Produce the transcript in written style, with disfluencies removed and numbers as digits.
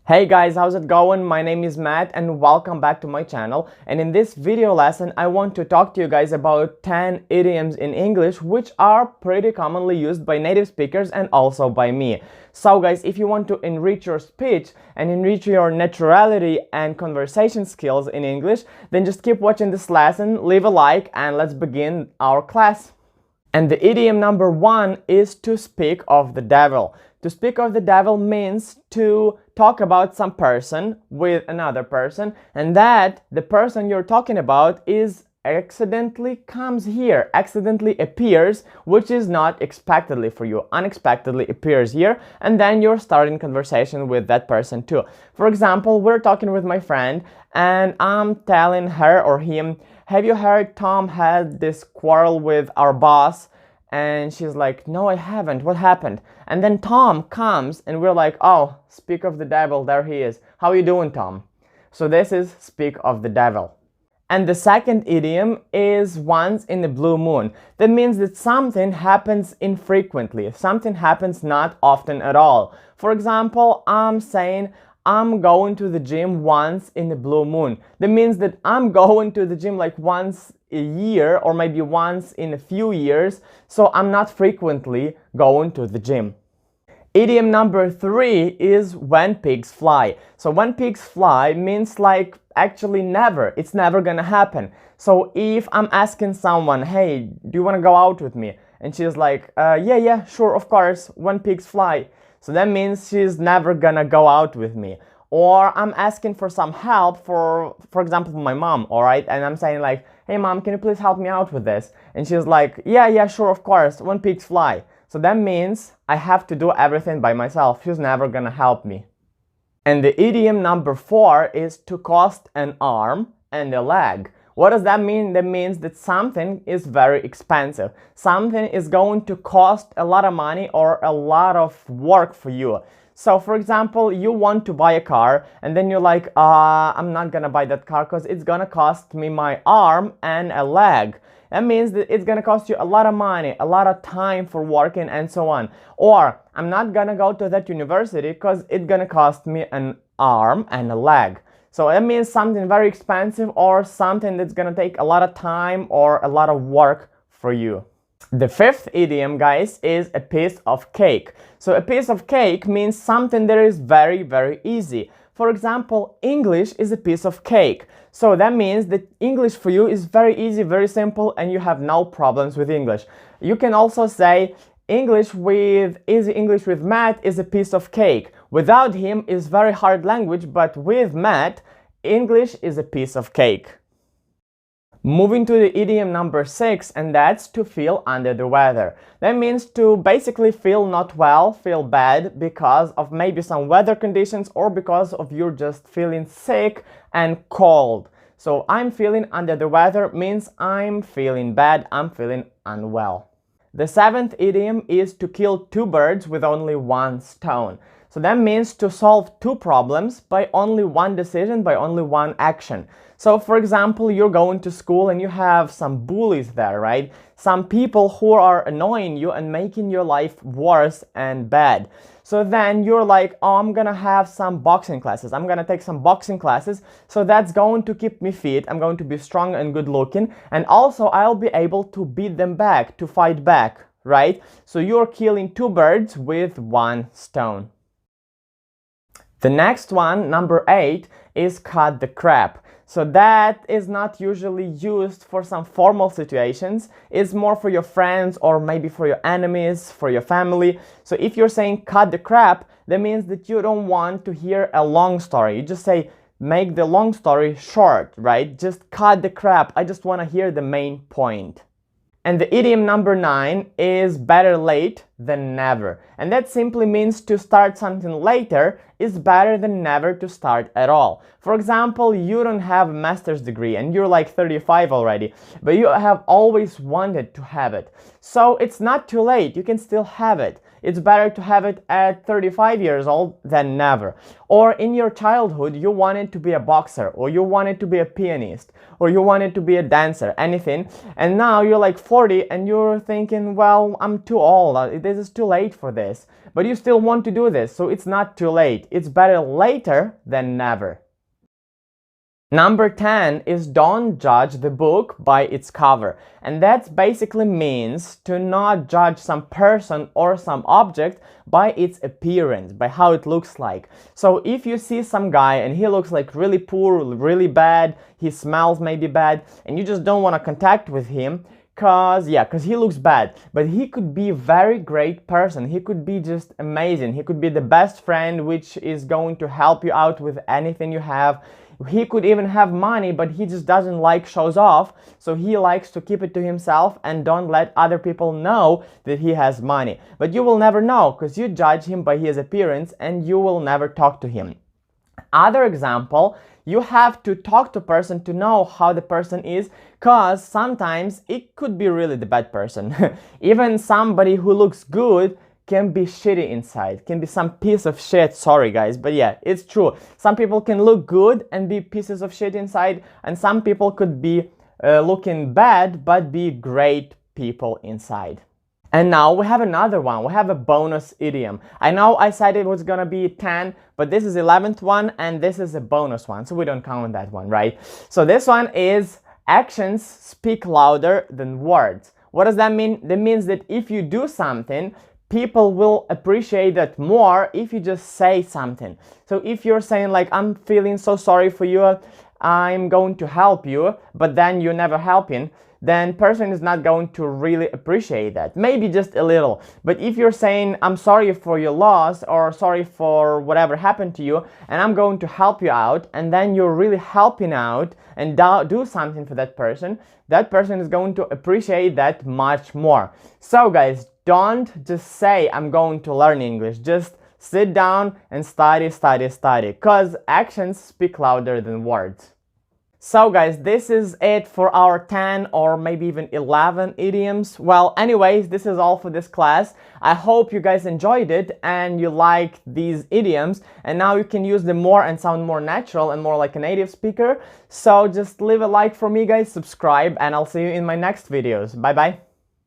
Hey guys, how's it going? My name is Matt and welcome back to my channel. And in this video lesson, I want to talk to you guys about 10 idioms in English which are pretty commonly used by native speakers and also by me. So guys, if you want to enrich your speech and enrich your naturality and conversation skills in English, then just keep watching this lesson, leave a like, and let's begin our class. And the idiom number one is to speak of the devil. To speak of the devil means to talk about some person with another person, and that the person you're talking about is accidentally appears, which is not expectedly for you, unexpectedly appears here, and then you're starting conversation with that person too. For example, we're talking with my friend and I'm telling her or him, have you heard Tom had this quarrel with our boss? And she's like, no, I haven't. What happened? And then Tom comes and we're like, oh, speak of the devil, there he is. How are you doing, Tom? So this is speak of the devil. And the second idiom is once in a blue moon. That means that something happens infrequently. Something happens not often at all. For example, I'm saying, I'm going to the gym once in a blue moon. That means that I'm going to the gym like once a year or maybe once in a few years, so I'm not frequently going to the gym. Idiom number three is when pigs fly. So when pigs fly means like actually never. It's never gonna happen. So if I'm asking someone, hey, do you want to go out with me? And she's like, yeah, sure, of course, when pigs fly. So that means she's never gonna go out with me. Or I'm asking for some help for example, my mom, all right? And I'm saying like, hey mom, can you please help me out with this? And she's like, yeah, sure, of course, when pigs fly. So that means I have to do everything by myself. She's never gonna help me. And the idiom number four is to cost an arm and a leg. What does that mean? That means that something is very expensive. Something is going to cost a lot of money or a lot of work for you. So for example, you want to buy a car and then you're like, I'm not gonna buy that car because it's gonna cost me my arm and a leg. That means that it's gonna cost you a lot of money, a lot of time for working and so on. Or I'm not gonna go to that university because it's gonna cost me an arm and a leg. So that means something very expensive or something that's gonna take a lot of time or a lot of work for you. The fifth idiom, guys, is a piece of cake. So a piece of cake means something that is very, very easy. For example, English is a piece of cake. So that means that English for you is very easy, very simple, and you have no problems with English. You can also say easy English with Matt is a piece of cake. Without him is very hard language, but with Matt, English is a piece of cake. Moving to the idiom number six, and that's to feel under the weather. That means to basically feel not well, feel bad because of maybe some weather conditions or because of you're just feeling sick and cold. So I'm feeling under the weather means I'm feeling bad, I'm feeling unwell. The seventh idiom is to kill two birds with only one stone. So that means to solve two problems by only one decision, by only one action. So for example, you're going to school and you have some bullies there, right? Some people who are annoying you and making your life worse and bad. So then you're like, oh, I'm gonna have some boxing classes. I'm gonna take some boxing classes. So that's going to keep me fit. I'm going to be strong and good looking. And also I'll be able to beat them back, to fight back, right? So you're killing two birds with one stone. The next one, number 8, is cut the crap. So that is not usually used for some formal situations. It's more for your friends or maybe for your enemies, for your family. So if you're saying cut the crap, that means that you don't want to hear a long story. You just say make the long story short, right? Just cut the crap. I just want to hear the main point. And the idiom number 9 is better late than never. And that simply means to start something later is better than never to start at all. For example, you don't have a master's degree and you're like 35 already, but you have always wanted to have it. So it's not too late, you can still have it. It's better to have it at 35 years old than never. Or in your childhood, you wanted to be a boxer, or you wanted to be a pianist, or you wanted to be a dancer, anything. And now you're like 40 and you're thinking, well, I'm too old. this is too late for this, but you still want to do this, so it's not too late. It's better later than never. Number 10 is don't judge the book by its cover. And that basically means to not judge some person or some object by its appearance, by how it looks like. So if you see some guy and he looks like really poor, really bad, he smells maybe bad, and you just don't want to contact with him, cause he looks bad, but he could be a very great person. He could be just amazing. He could be the best friend which is going to help you out with anything you have. He could even have money, but he just doesn't like shows off, so he likes to keep it to himself and don't let other people know that he has money. But you will never know, because you judge him by his appearance and you will never talk to him. Other example, you have to talk to person to know how the person is, cause sometimes it could be really the bad person. Even somebody who looks good can be shitty inside, can be some piece of shit. Sorry guys, but yeah, it's true. Some people can look good and be pieces of shit inside, and some people could be looking bad but be great people inside. And now we have another one. We have a bonus idiom. I know I said it was gonna be 10, but this is 11th one and this is a bonus one, so we don't count that one, right? So this one is actions speak louder than words. What does that mean? That means that if you do something, people will appreciate that more if you just say something. So if you're saying like, I'm feeling so sorry for you, I'm going to help you, but then you're never helping, then person is not going to really appreciate that. Maybe just a little. But if you're saying, I'm sorry for your loss, or sorry for whatever happened to you, and I'm going to help you out, and then you're really helping out and do something for that person is going to appreciate that much more. So guys, don't just say, I'm going to learn English. Just sit down and study, because actions speak louder than words. So guys, this is it for our 10 or maybe even 11 idioms. Well, anyways, this is all for this class. I hope you guys enjoyed it and you liked these idioms, and now you can use them more and sound more natural and more like a native speaker. So just leave a like for me guys, subscribe, and I'll see you in my next videos. Bye bye.